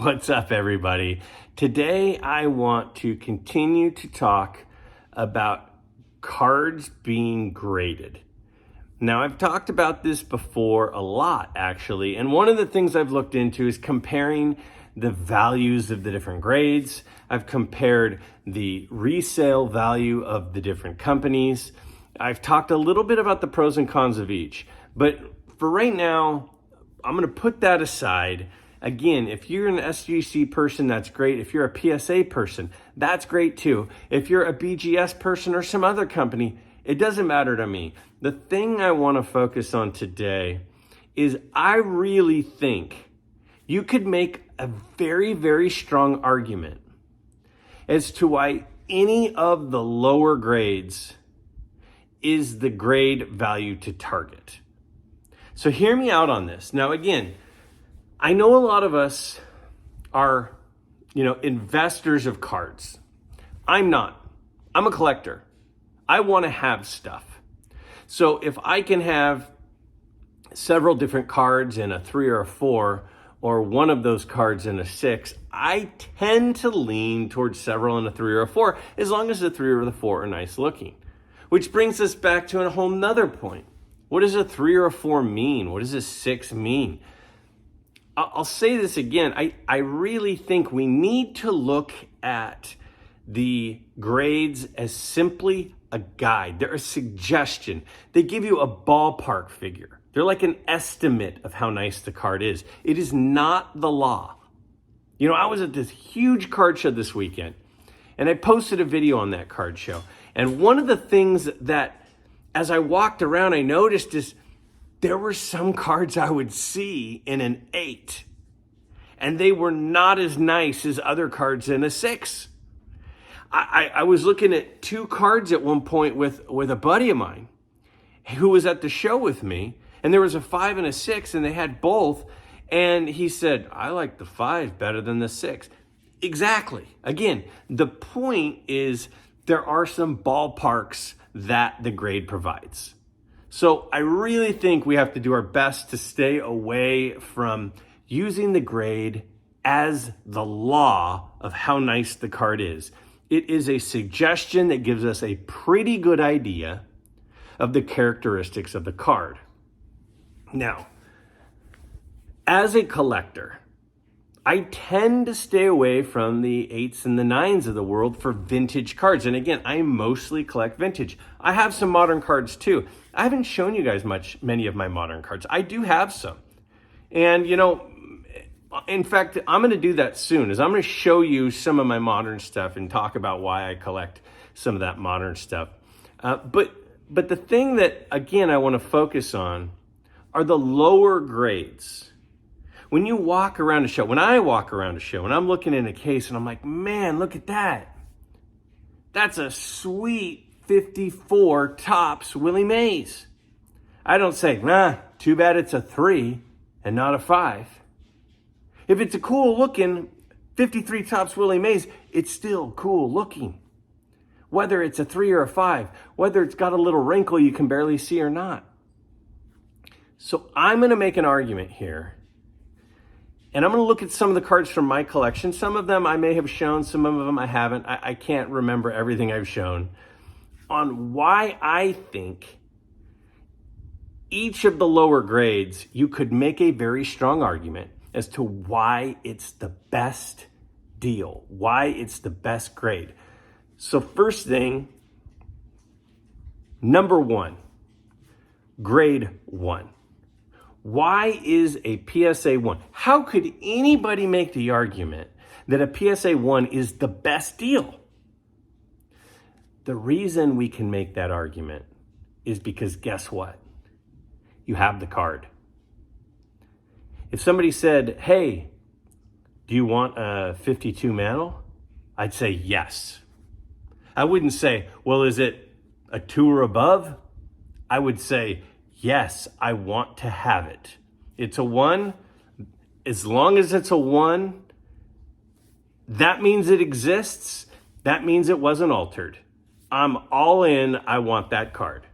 What's up, everybody? Today, I want to continue to talk about cards being graded. Now, I've talked about this before a lot, actually, and one of the things I've looked into is comparing the values of the different grades. I've compared the resale value of the different companies. I've talked a little bit about the pros and cons of each, but for right now, I'm going to put that aside. Again, if you're an SGC person, that's great. If you're a PSA person, that's great too. If you're a BGS person or some other company, it doesn't matter to me. The thing I want to focus on today is I really think you could make a very, very strong argument as to why any of the lower grades is the grade value to target. So hear me out on this. Now, again, I know a lot of us are, investors of cards. I'm not. I'm a collector. I want to have stuff. So if I can have several different cards in a 3 or a 4, or one of those cards in a 6, I tend to lean towards several in a 3 or a 4, as long as the 3 or the 4 are nice looking. Which brings us back to a whole nother point. What does a 3 or a 4 mean? What does a 6 mean? I'll say this again. I really think we need to look at the grades as simply a guide. They're a suggestion. They give you a ballpark figure. They're like an estimate of how nice the card is. It is not the law. I was at this huge card show this weekend, and I posted a video on that card show. And one of the things that, as I walked around, I noticed is there were some cards I would see in an 8, and they were not as nice as other cards in a 6. I was looking at 2 cards at one point with a buddy of mine who was at the show with me, and there was a 5 and a 6, and they had both, and he said, I like the 5 better than the 6. Exactly. Again, the point is there are some ballparks that the grade provides. So I really think we have to do our best to stay away from using the grade as the law of how nice the card is. It is a suggestion that gives us a pretty good idea of the characteristics of the card. Now, as a collector, I tend to stay away from the 8s and the 9s of the world for vintage cards. And again, I mostly collect vintage. I have some modern cards too. I haven't shown you guys many of my modern cards. I do have some. And in fact, I'm going to do that soon. I'm going to show you some of my modern stuff and talk about why I collect some of that modern stuff. But the thing that, again, I want to focus on are the lower grades. When you walk around a show, when I walk around a show and I'm looking in a case and I'm like, man, look at that. That's a sweet 54 Topps Willie Mays. I don't say, too bad it's a 3 and not a 5. If it's a cool looking 53 Topps Willie Mays, it's still cool looking. Whether it's a 3 or a 5, whether it's got a little wrinkle you can barely see or not. So I'm going to make an argument here. And I'm going to look at some of the cards from my collection. Some of them I may have shown, some of them I haven't. I can't remember everything I've shown. On why I think each of the lower grades, you could make a very strong argument as to why it's the best deal, why it's the best grade. So first thing, number 1, grade 1. Why is a PSA 1? How could anybody make the argument that a PSA 1 is the best deal? The reason we can make that argument is because guess what? You have the card. If somebody said, hey, do you want a 52 mantle? I'd say yes. I wouldn't say, well, is it a 2 or above? I would say, yes, I want to have it. It's a 1. As long as it's a 1, that means it exists. That means it wasn't altered. I'm all in. I want that card.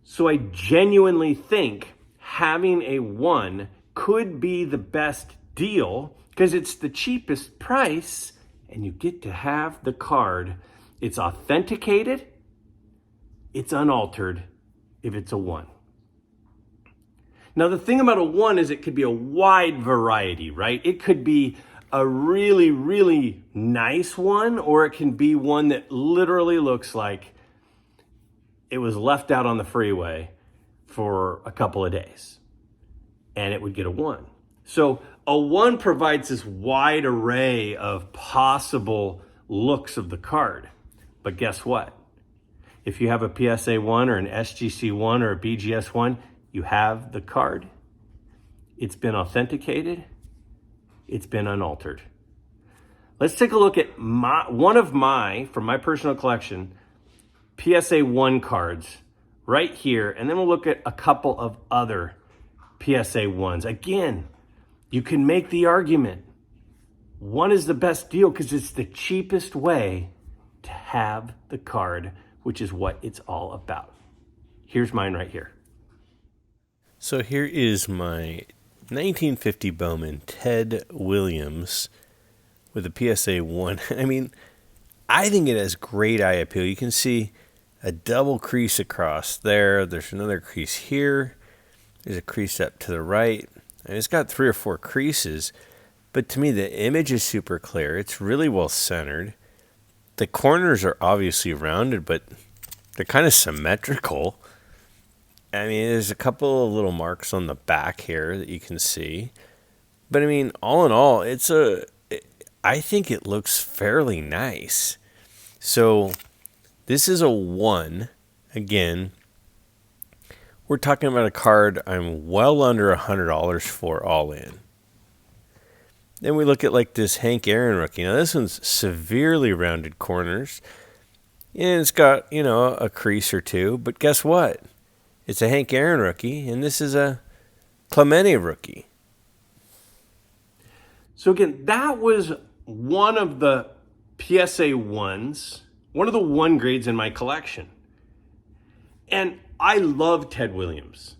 So I genuinely think having a 1 could be the best deal because it's the cheapest price and you get to have the card. It's authenticated, it's unaltered if it's a 1. Now, the thing about a 1 is it could be a wide variety, right? It could be a really, really nice one, or it can be one that literally looks like it was left out on the freeway for a couple of days, and it would get a 1. So a 1 provides this wide array of possible looks of the card. But guess what? If you have a PSA 1 or an SGC 1 or a BGS 1, you have the card. It's been authenticated. It's been unaltered. Let's take a look at from my personal collection, PSA 1 cards right here, and then we'll look at a couple of other PSA 1s. Again, you can make the argument 1 is the best deal because it's the cheapest way to have the card, which is what it's all about. Here's mine right here. So here is my 1950 Bowman Ted Williams with a PSA 1. I mean, I think it has great eye appeal. You can see a double crease across there. There's another crease here. There's a crease up to the right. And it's got 3 or 4 creases. But to me, the image is super clear. It's really well centered. The corners are obviously rounded, but they're kind of symmetrical. I mean, there's a couple of little marks on the back here that you can see. But I mean, all in all, I think it looks fairly nice. So this is a 1. Again, we're talking about a card I'm well under $100 for all in. Then we look at like this Hank Aaron rookie. Now this one's severely rounded corners. And it's got, a crease or 2. But guess what? It's a Hank Aaron rookie, and this is a Clemente rookie. So again, that was one of the PSA 1s, one of the 1 grades in my collection. And I love Ted Williams.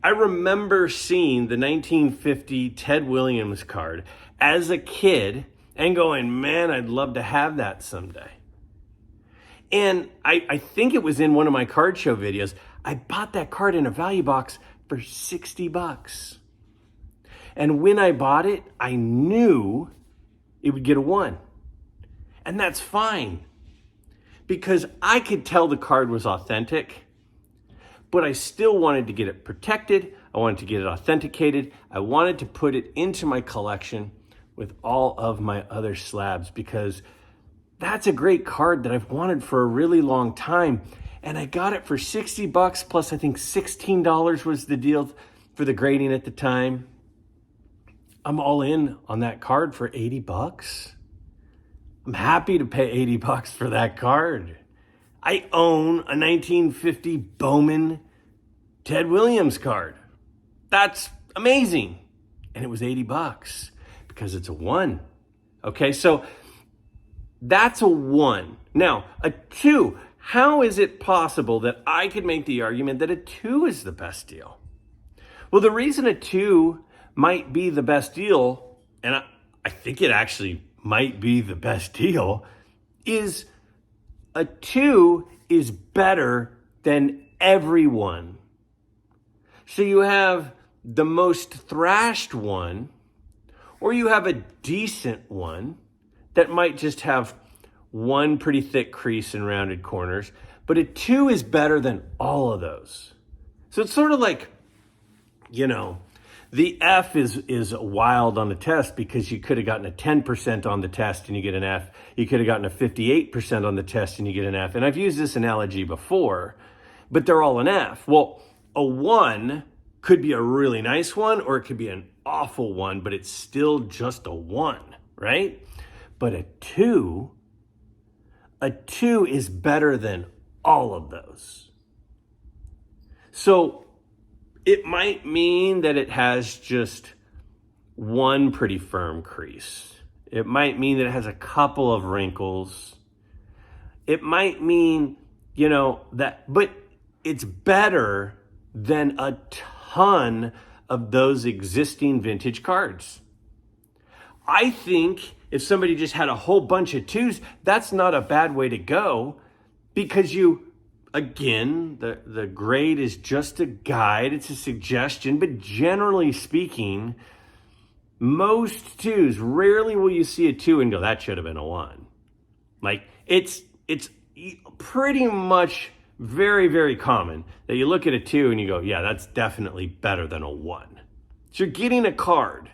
I remember seeing the 1950 Ted Williams card as a kid and going, man, I'd love to have that someday. And I think it was in one of my card show videos. I bought that card in a value box for $60. And when I bought it, I knew it would get a 1. And that's fine, because I could tell the card was authentic, but I still wanted to get it protected. I wanted to get it authenticated. I wanted to put it into my collection with all of my other slabs, because that's a great card that I've wanted for a really long time. And I got it for $60 plus I think $16 was the deal for the grading at the time. I'm all in on that card for $80. I'm happy to pay $80 for that card. I own a 1950 Bowman Ted Williams card. That's amazing. And it was $80 because it's a 1. Okay, so that's a 1. Now, a 2. How is it possible that I could make the argument that a 2 is the best deal? Well, the reason a 2 might be the best deal, and I think it actually might be the best deal, is a 2 is better than everyone. So you have the most thrashed one, or you have a decent one that might just have one pretty thick crease and rounded corners, but a 2 is better than all of those. So it's sort of like, the F is wild on the test, because you could have gotten a 10% on the test and you get an F. You could have gotten a 58% on the test and you get an F. And I've used this analogy before, but they're all an F. Well, a 1 could be a really nice one, or it could be an awful one, but it's still just a 1, right? But a 2 is better than all of those. So it might mean that it has just one pretty firm crease. It might mean that it has a couple of wrinkles. It might mean, but it's better than a ton of those existing vintage cards. I think if somebody just had a whole bunch of 2s, that's not a bad way to go, because again, the grade is just a guide, it's a suggestion, but generally speaking, most 2s, rarely will you see a 2 and go, that should have been a 1. Like, it's pretty much very, very common that you look at a 2 and you go, yeah, that's definitely better than a 1. So you're getting a card.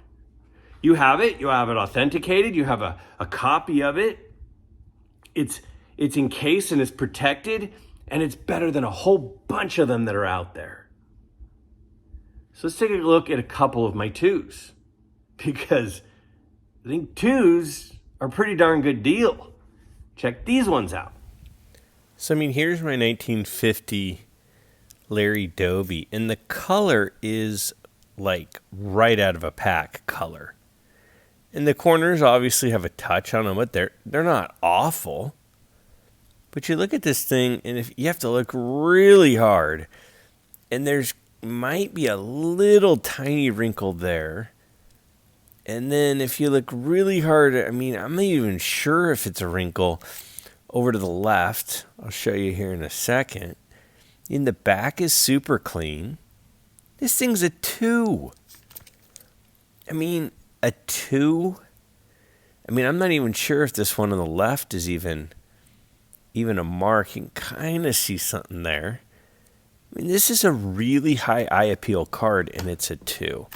You have it authenticated, you have a copy of it. It's encased and it's protected, and it's better than a whole bunch of them that are out there. So let's take a look at a couple of my 2s, because I think 2s are a pretty darn good deal. Check these ones out. So, I mean, here's my 1950 Larry Doby, and the color is like right out of a pack color. And the corners obviously have a touch on them, but they're not awful. But you look at this thing, and if you have to look really hard, and there's might be a little tiny wrinkle there. And then if you look really hard, I mean, I'm not even sure if it's a wrinkle over to the left. I'll show you here in a second. In the back is super clean. This thing's a 2. I mean, a 2. I mean, I'm not even sure if this one on the left is even a mark. You can kind of see something there. I mean, this is a really high eye appeal card, and it's a 2.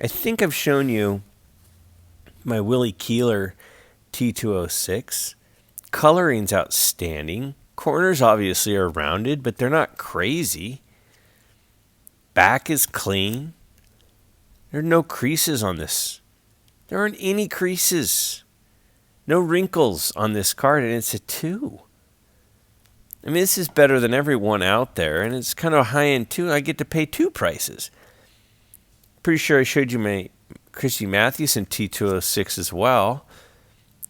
I think I've shown you my Willie Keeler T206. Coloring's outstanding. Corners obviously are rounded, but they're not crazy. Back is clean. There are no creases on this. There aren't any creases. No wrinkles on this card, and it's a 2. I mean, this is better than every one out there, and it's kind of a high-end 2. I get to pay 2 prices. Pretty sure I showed you my Christy Mathewson T206 as well.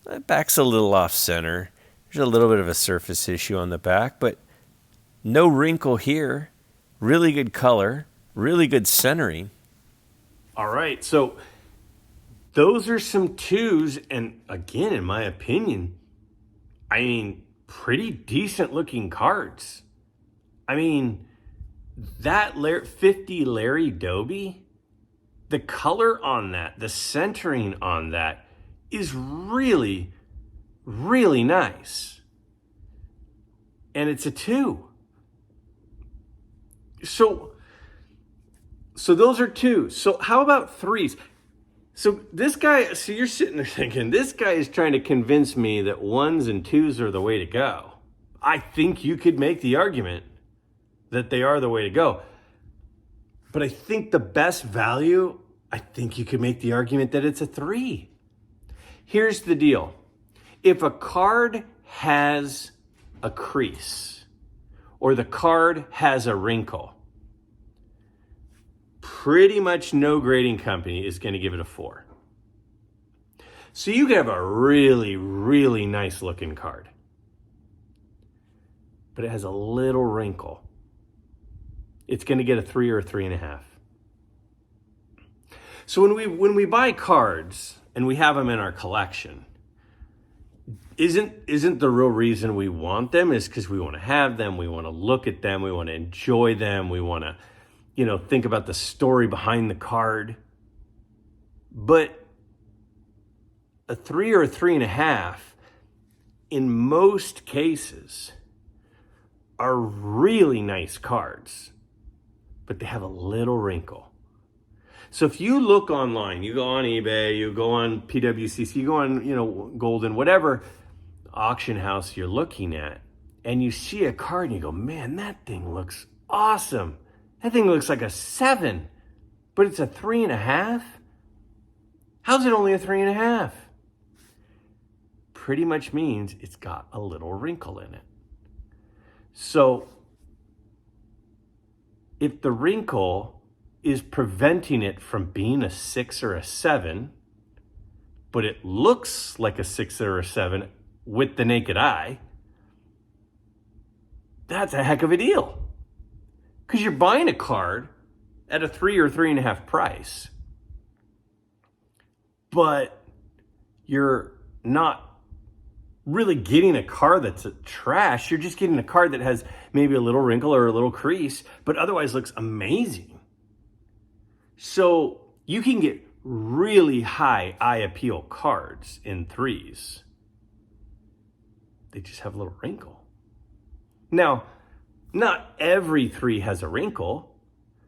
That back's a little off-center. There's a little bit of a surface issue on the back, but no wrinkle here. Really good color. Really good centering. All right, so those are some 2s, and again, in my opinion, I mean, pretty decent looking cards. I mean, that 50 Larry Doby, the color on that, the centering on that is really, really nice. And it's a 2. So those are 2s. So how about 3s? So this guy, so you're sitting there thinking, this guy is trying to convince me that 1s and 2s are the way to go. I think you could make the argument that they are the way to go. But I think the best value, I think you could make the argument that it's a 3. Here's the deal. If a card has a crease or the card has a wrinkle, pretty much no grading company is going to give it a 4. So you can have a really, really nice looking card, but it has a little wrinkle. It's going to get a 3 or a 3.5. So when we buy cards and we have them in our collection, isn't the real reason we want them is because we want to have them, we want to look at them, we want to enjoy them, we want to think about the story behind the card. But a 3 or a 3.5, in most cases, are really nice cards, but they have a little wrinkle. So if you look online, you go on eBay, you go on PWCC, you go on, Golden, whatever auction house you're looking at, and you see a card and you go, man, that thing looks awesome. That thing looks like a 7, but it's a 3.5? How's it only a 3.5? Pretty much means it's got a little wrinkle in it. So if the wrinkle is preventing it from being a 6 or a 7, but it looks like a 6 or a 7 with the naked eye, that's a heck of a deal. Because you're buying a card at a 3 or 3.5 price. But you're not really getting a card that's a trash. You're just getting a card that has maybe a little wrinkle or a little crease, but otherwise looks amazing. So you can get really high eye appeal cards in threes. They just have a little wrinkle. Now, not every three has a wrinkle.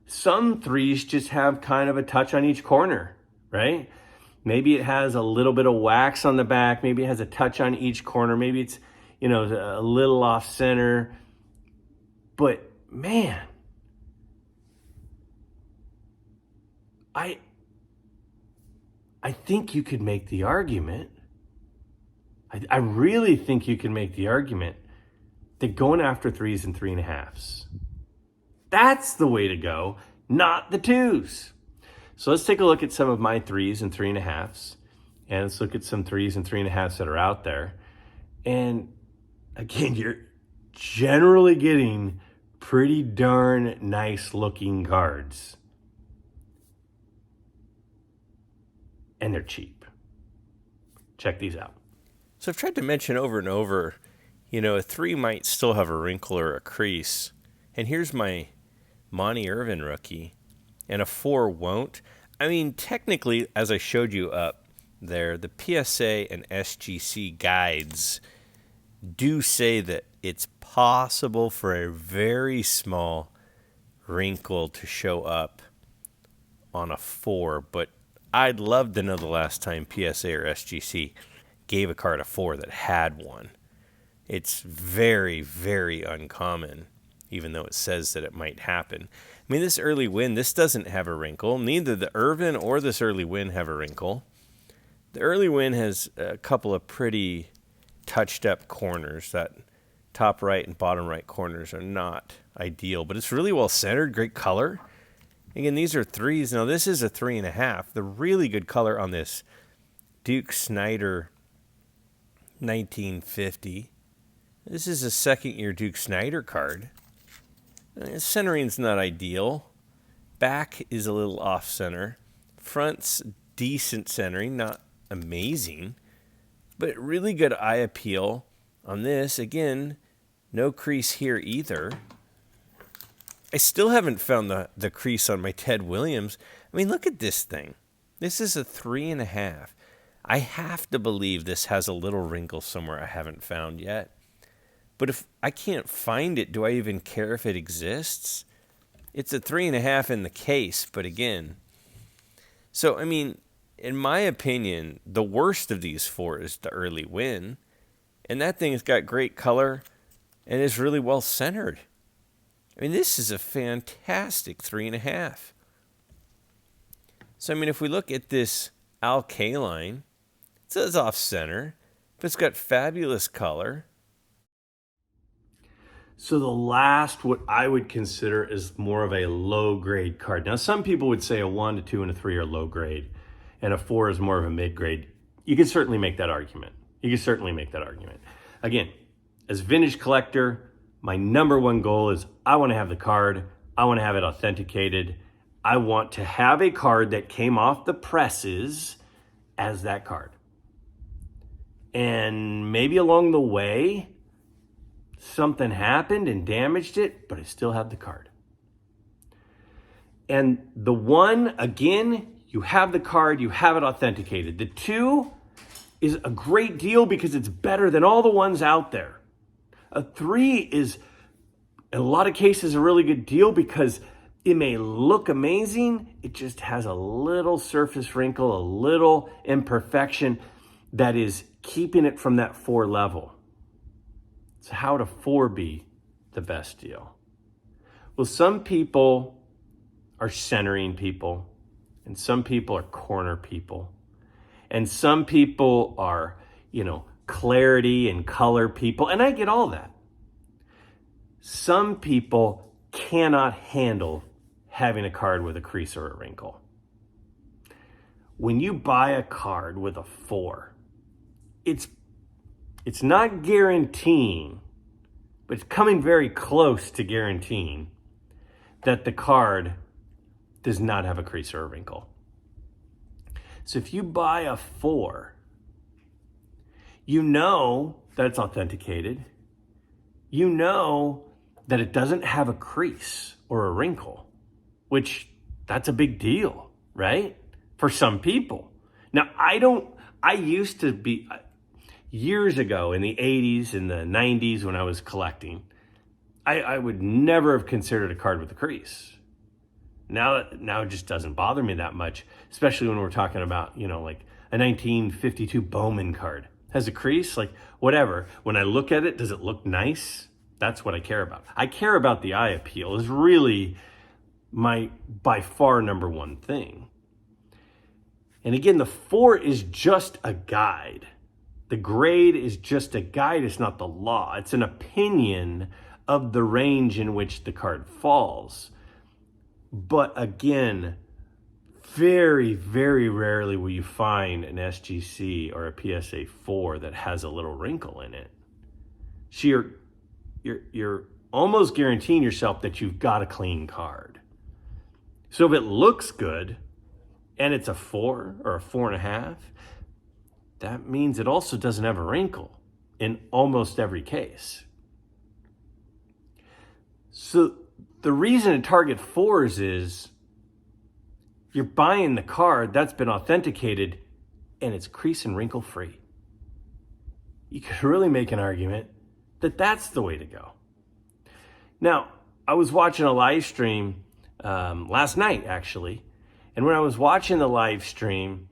Some threes just have kind of a touch on each corner, right? Maybe it has a little bit of wax on the back. Maybe it has a touch on each corner. Maybe it's, a little off center. But man, I think you could make the argument. I really think you can make the argument that going after threes and 3.5s, that's the way to go, not the twos. So let's take a look at some of my threes and 3.5s, and let's look at some threes and 3.5s that are out there. And again, you're generally getting pretty darn nice looking cards. And they're cheap. Check these out. So I've tried to mention over and over, a 3 might still have a wrinkle or a crease. And here's my Monty Irvin rookie. And a 4 won't. I mean, technically, as I showed you up there, the PSA and SGC guides do say that it's possible for a very small wrinkle to show up on a 4, but I'd love to know the last time PSA or SGC gave a card a 4 that had one. It's very, very uncommon, even though it says that it might happen. I mean, this early win, this doesn't have a wrinkle. Neither the Irvin or this early win have a wrinkle. The early win has a couple of pretty touched up corners. That top right and bottom right corners are not ideal, but it's really well centered, great color. Again, these are threes. Now, this is a 3.5. The really good color on this Duke Snider 1950. This is a second-year Duke Snider card. Centering's not ideal. Back is a little off-center. Front's decent centering, not amazing, but really good eye appeal on this. Again, no crease here either. I still haven't found the crease on my Ted Williams. I mean, look at this thing. This is a 3.5. I have to believe this has a little wrinkle somewhere I haven't found yet. But if I can't find it, do I even care if it exists? It's a 3.5 in the case, but again. So, I mean, in my opinion, the worst of these 4 is the early win. And that thing has got great color and is really well centered. I mean, this is a fantastic 3.5. So, I mean, if we look at this Al Kaline, it says off center, but it's got fabulous color. So the last, what I would consider is more of a low grade card. Now, some people would say a 1, a 2, and a 3 are low grade, and a 4 is more of a mid grade. You can certainly make that argument. Again, as a vintage collector, my number one goal is I want to have the card. I want to have it authenticated. I want to have a card that came off the presses as that card. And maybe along the way, something happened and damaged it, but I still have the card. And the 1, again, you have the card, you have it authenticated. The 2 is a great deal because it's better than all the ones out there. A 3 is, in a lot of cases, a really good deal because it may look amazing. It just has a little surface wrinkle, a little imperfection that is keeping it from that 4 level. So how would a 4 be the best deal? Well, some people are centering people, and some people are corner people, and some people are, clarity and color people, and I get all that. Some people cannot handle having a card with a crease or a wrinkle. When you buy a card with a 4, it's not guaranteeing, but it's coming very close to guaranteeing that the card does not have a crease or a wrinkle. So if you buy a 4 You know that it's authenticated. You know that it doesn't have a crease or a wrinkle, which that's a big deal, right? For some people. Now, I used to be, years ago in the 80s and the 90s when I was collecting, I would never have considered a card with a crease. Now it just doesn't bother me that much, especially when we're talking about, like a 1952 Bowman card. Has a crease, like whatever. When I look at it, does it look nice? That's what I care about. I care about the eye appeal is really my by far number one thing. And again, the 4 is just a guide. The grade is just a guide. It's not the law. It's an opinion of the range in which the card falls. But again, very, very rarely will you find an SGC or a PSA 4 that has a little wrinkle in it. So you're almost guaranteeing yourself that you've got a clean card. So if it looks good and it's a 4 or a 4.5, that means it also doesn't have a wrinkle in almost every case. So the reason to target 4s is you're buying the card that's been authenticated and it's crease and wrinkle free. You could really make an argument that that's the way to go. Now, I was watching a live stream last night, actually. And when I was watching the live stream,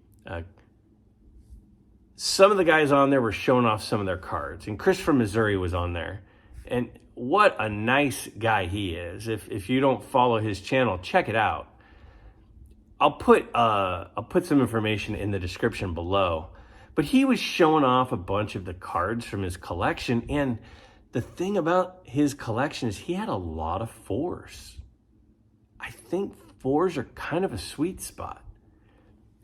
some of the guys on there were showing off some of their cards. And Chris from Missouri was on there. And what a nice guy he is. If you don't follow his channel, check it out. I'll put some information in the description below. But he was showing off a bunch of the cards from his collection. And the thing about his collection is he had a lot of 4s. I think 4s are kind of a sweet spot.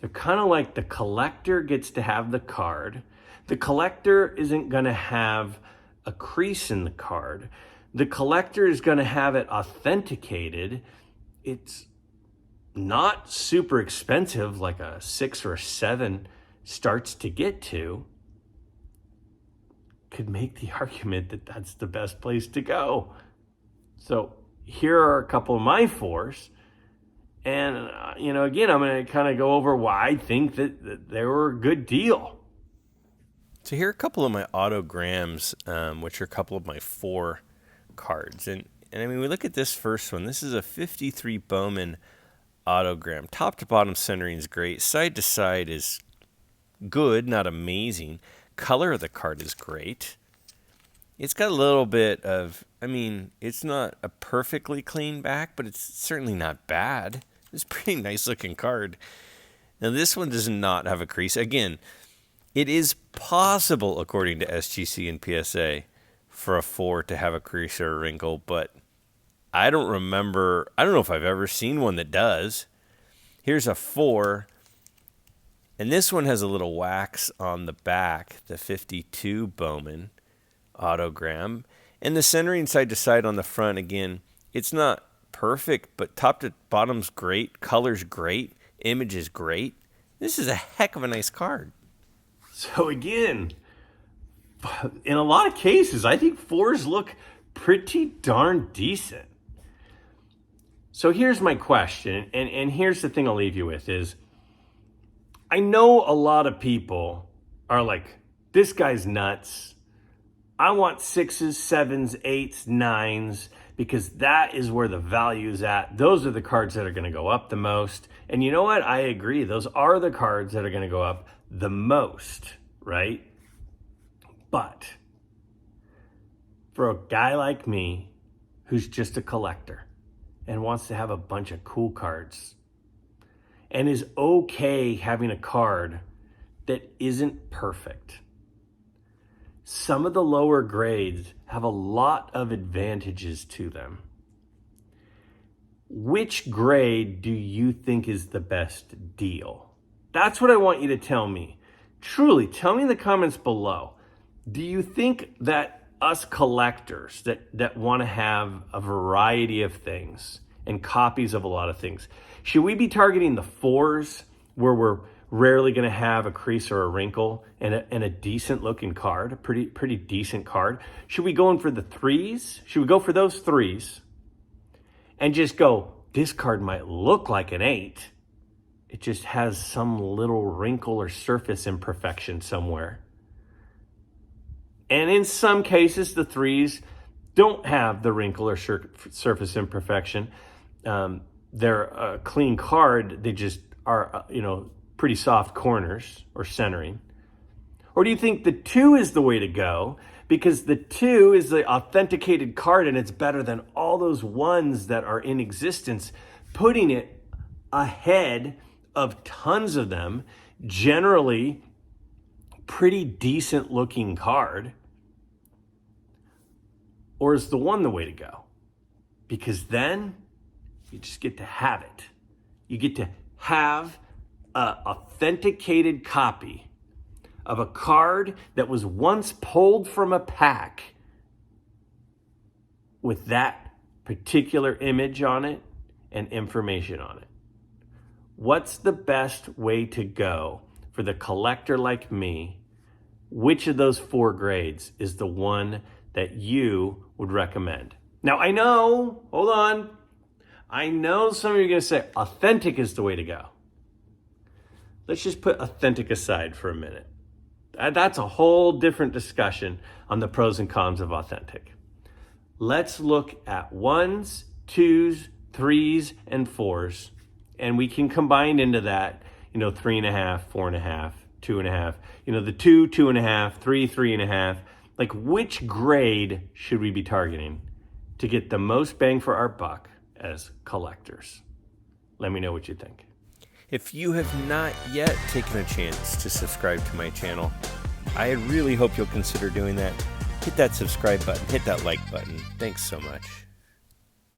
They're kind of like the collector gets to have the card. The collector isn't going to have a crease in the card. The collector is going to have it authenticated. It's not super expensive like a 6 or a 7 starts to get to. Could make the argument that that's the best place to go. So here are a couple of my 4s. And, again, I'm going to kind of go over why I think that they were a good deal. So here are a couple of my autograms, which are a couple of my 4 cards. And I mean, we look at this first one. This is a 53 Bowman autogram. Top to bottom centering is great. Side to side is good, not amazing. Color of the card is great. It's got a little bit of, it's not a perfectly clean back, but it's certainly not bad. It's a pretty nice looking card. Now this one does not have a crease. Again, it is possible, according to SGC and PSA, for a 4 to have a crease or a wrinkle, but I don't know if I've ever seen one that does. Here's a 4, and this one has a little wax on the back, the 52 Bowman autogram. And the centering side to side on the front, again, it's not perfect, but top to bottom's great, color's great, image is great. This is a heck of a nice card. So again, in a lot of cases, I think 4s look pretty darn decent. So here's my question, and here's the thing I'll leave you with is, I know a lot of people are like, this guy's nuts. I want 6s, 7s, 8s, 9s, because that is where the value is at. Those are the cards that are going to go up the most. And you know what? I agree. Those are the cards that are going to go up the most, right? But for a guy like me who's just a collector and wants to have a bunch of cool cards and is okay having a card that isn't perfect, some of the lower grades have a lot of advantages to them. Which grade do you think is the best deal? That's what I want you to tell me. Truly, tell me in the comments below. Do you think that us collectors that want to have a variety of things and copies of a lot of things, should we be targeting the 4s where we're rarely going to have a crease or a wrinkle, and a decent looking card, a pretty decent card. Should we go in for the 3s? Should we go for those 3s and just go, this card might look like an 8. It just has some little wrinkle or surface imperfection somewhere. And in some cases, the 3s don't have the wrinkle or surface imperfection. They're a clean card. They just are, pretty soft corners or centering. Or do you think the 2 is the way to go? Because the 2 is the authenticated card and it's better than all those 1s that are in existence, putting it ahead of tons of them, generally pretty decent looking card? Or is the 1 the way to go? Because then you just get to have it. You get to have an authenticated copy of a card that was once pulled from a pack with that particular image on it and information on it. What's the best way to go for the collector like me? Which of those 4 grades is the one that you would recommend? Now, I know some of you are going to say authentic is the way to go. Let's just put authentic aside for a minute. That's a whole different discussion on the pros and cons of authentic. Let's look at 1s, 2s, 3s, and 4s, and we can combine into that, 3.5, 4.5, 2.5, the 2, 2.5, 3, 3.5. Like, which grade should we be targeting to get the most bang for our buck as collectors? Let me know what you think. If you have not yet taken a chance to subscribe to my channel, I really hope you'll consider doing that. Hit that subscribe button, hit that like button. Thanks so much.